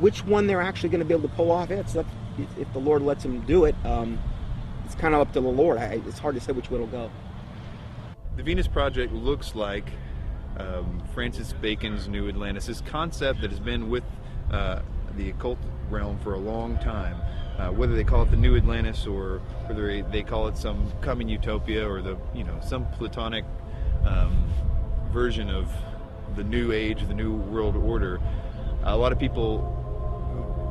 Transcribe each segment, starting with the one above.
which one they're actually going to be able to pull off, if the Lord lets them do it, it's kind of up to the Lord. It's hard to say which way it'll go. The Venus Project looks like Francis Bacon's New Atlantis, this concept that has been with the occult realm for a long time. Whether they call it the New Atlantis or whether they call it some coming utopia or some Platonic version of the New Age, the New World Order, a lot of people,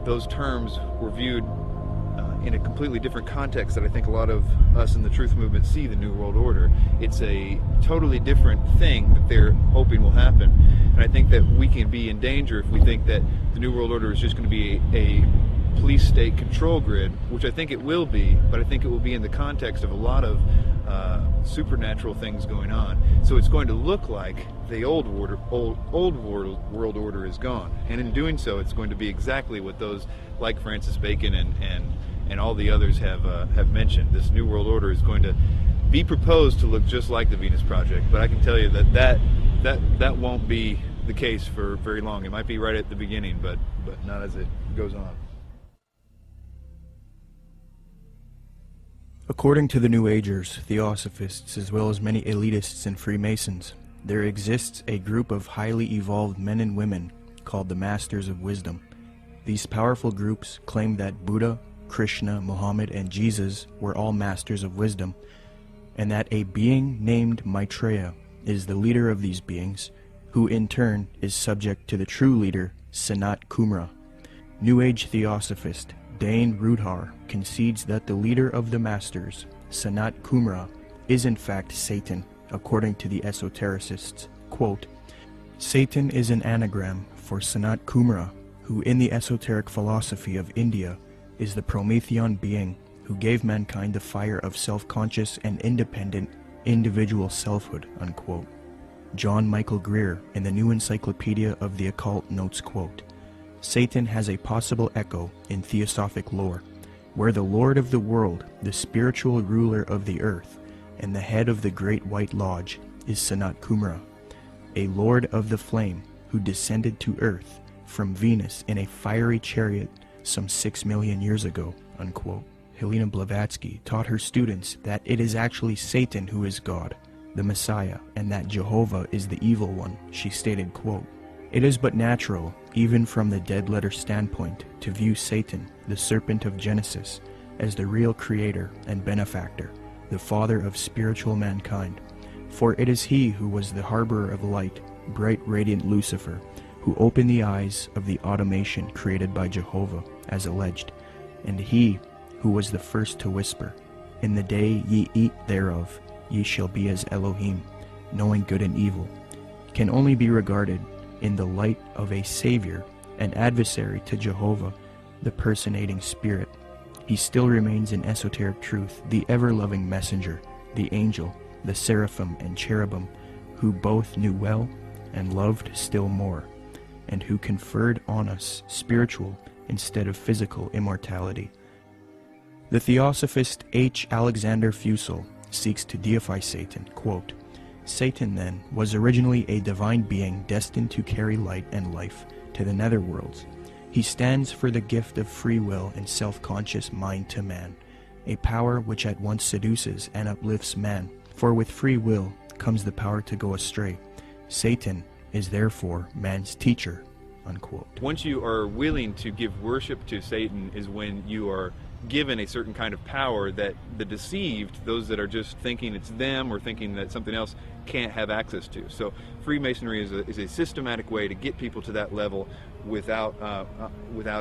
those terms were viewed in a completely different context that I think a lot of us in the truth movement see the New World Order. It's a totally different thing that they're hoping will happen. And I think that we can be in danger if we think that the New World Order is just going to be a police state control grid, which I think it will be, but I think it will be in the context of a lot of supernatural things going on. So it's going to look like the old world order is gone, and in doing so, it's going to be exactly what those like Francis Bacon and all the others have mentioned. This New World Order is going to be proposed to look just like the Venus Project, but I can tell you that won't be the case for very long. It might be right at the beginning, but not as it goes on. According to the New Agers, Theosophists, as well as many elitists and Freemasons, there exists a group of highly evolved men and women called the Masters of Wisdom. These powerful groups claim that Buddha, Krishna, Muhammad, and Jesus were all masters of wisdom, and that a being named Maitreya is the leader of these beings, who in turn is subject to the true leader, Sanat Kumara. New Age Theosophist Dane Rudhar concedes that the leader of the Masters, Sanat Kumara, is in fact Satan, according to the esotericists. Quote, Satan is an anagram for Sanat Kumara, who in the esoteric philosophy of India is the Promethean being who gave mankind the fire of self-conscious and independent individual selfhood, unquote. John Michael Greer in the New Encyclopedia of the Occult notes, quote, Satan has a possible echo in theosophic lore, where the Lord of the world, the spiritual ruler of the earth, and the head of the Great White Lodge is Sanat Kumara, a lord of the flame who descended to earth from Venus in a fiery chariot some 6 million years ago, unquote. Helena Blavatsky taught her students that it is actually Satan who is God, the Messiah, and that Jehovah is the evil one. She stated, quote, It is but natural, even from the dead letter standpoint, to view Satan, the serpent of Genesis, as the real creator and benefactor, the father of spiritual mankind. For it is he who was the harborer of light, bright radiant Lucifer, who opened the eyes of the automation created by Jehovah, as alleged, and he who was the first to whisper, In the day ye eat thereof, ye shall be as Elohim, knowing good and evil, can only be regarded in the light of a savior, an adversary to Jehovah, the personating spirit. He still remains in esoteric truth, the ever-loving messenger, the angel, the seraphim and cherubim, who both knew well and loved still more, and who conferred on us spiritual instead of physical immortality. The Theosophist H. Alexander Fusel seeks to deify Satan, quote, Satan, then, was originally a divine being destined to carry light and life to the netherworlds. He stands for the gift of free will and self-conscious mind to man, a power which at once seduces and uplifts man, for with free will comes the power to go astray. Satan is therefore man's teacher, unquote. Once you are willing to give worship to Satan is when you are given a certain kind of power that the deceived, those that are just thinking it's them or thinking that something else, can't have access to. So Freemasonry is a systematic way to get people to that level without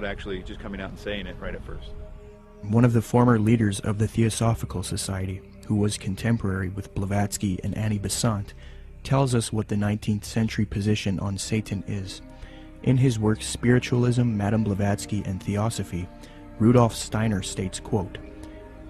actually just coming out and saying it right at first. One of the former leaders of the Theosophical Society, who was contemporary with Blavatsky and Annie Besant, tells us what the 19th century position on Satan is. In his work Spiritualism, Madame Blavatsky, and Theosophy, Rudolf Steiner states, quote,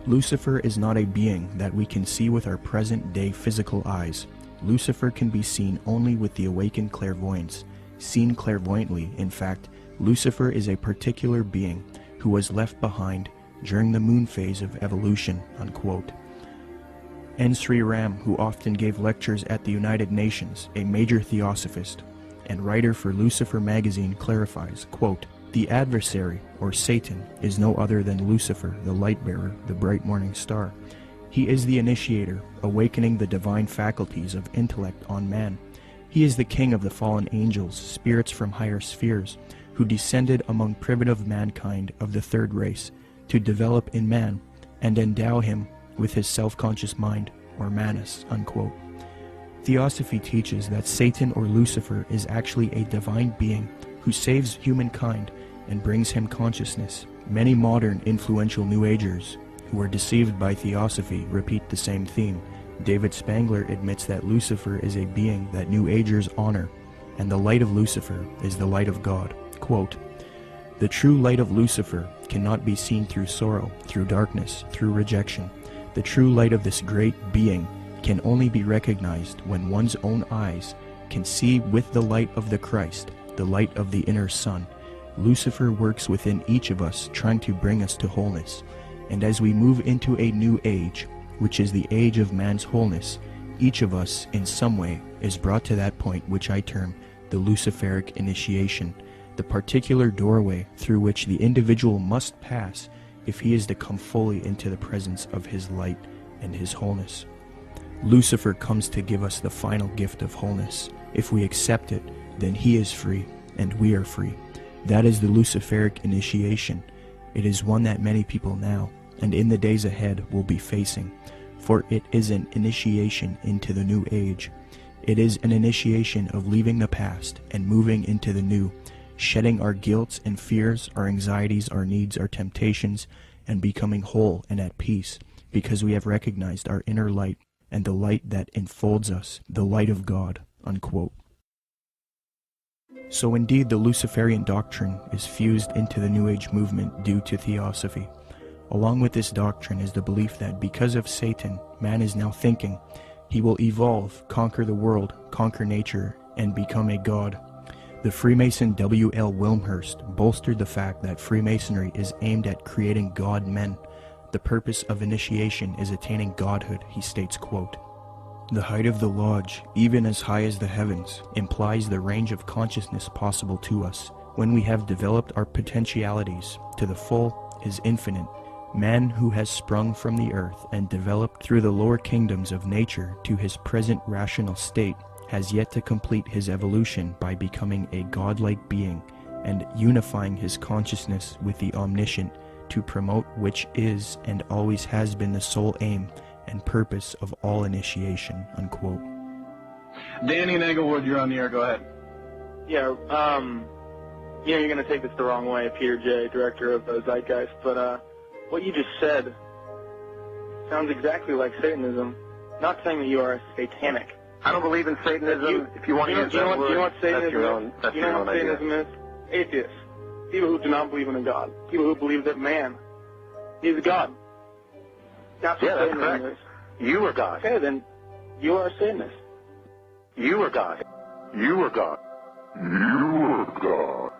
Lucifer is not a being that we can see with our present-day physical eyes. Lucifer can be seen only with the awakened clairvoyance. Seen clairvoyantly, in fact, Lucifer is a particular being who was left behind during the moon phase of evolution, unquote. N. Sri Ram, who often gave lectures at the United Nations, a major theosophist, and writer for Lucifer magazine, clarifies, quote, The adversary, or Satan, is no other than Lucifer, the light-bearer, the bright morning star. He is the initiator, awakening the divine faculties of intellect on man. He is the king of the fallen angels, spirits from higher spheres, who descended among primitive mankind of the third race, to develop in man, and endow him with his self-conscious mind, or manus, unquote. Theosophy teaches that Satan or Lucifer is actually a divine being who saves humankind and brings him consciousness. Many modern influential New Agers who are deceived by Theosophy repeat the same theme. David Spangler admits that Lucifer is a being that New Agers honor, and the light of Lucifer is the light of God. Quote, "The true light of Lucifer cannot be seen through sorrow, through darkness, through rejection. The true light of this great being can only be recognized when one's own eyes can see with the light of the Christ, the light of the inner sun. Lucifer works within each of us, trying to bring us to wholeness. And as we move into a new age, which is the age of man's wholeness, each of us, in some way, is brought to that point which I term the Luciferic initiation, the particular doorway through which the individual must pass if he is to come fully into the presence of his light and his wholeness. Lucifer comes to give us the final gift of wholeness. If we accept it, then he is free, and we are free. That is the Luciferic initiation. It is one that many people now, and in the days ahead, will be facing, for it is an initiation into the new age. It is an initiation of leaving the past and moving into the new, shedding our guilt and fears, our anxieties, our needs, our temptations, and becoming whole and at peace, because we have recognized our inner light and the light that enfolds us, the light of God," unquote. So indeed the Luciferian doctrine is fused into the New Age movement due to Theosophy. Along with this doctrine is the belief that because of Satan, man is now thinking he will evolve, conquer the world, conquer nature, and become a god. The Freemason W.L. Wilmhurst bolstered the fact that Freemasonry is aimed at creating god men. The purpose of initiation is attaining godhood, he states, quote, "The height of the lodge, even as high as the heavens, implies the range of consciousness possible to us. When we have developed our potentialities to the full is infinite. Man who has sprung from the earth and developed through the lower kingdoms of nature to his present rational state has yet to complete his evolution by becoming a godlike being and unifying his consciousness with the omniscient, to promote which is and always has been the sole aim and purpose of all initiation," unquote. Danny Nagelwood, you're on the air. Go ahead. Yeah, you're going to take this the wrong way, Peter J., director of Zeitgeist, but what you just said sounds exactly like Satanism. Not saying that you are satanic. I don't believe in Satanism. If you want to use that word, you know what Satanism that's your own, that's you know your what own idea. Satanism is? Atheists. People who do not believe in a God. People who believe that man is God. That's what that's Satanism correct. is. You are God. Okay, then you are a Satanist. You are God. You are God. You are God.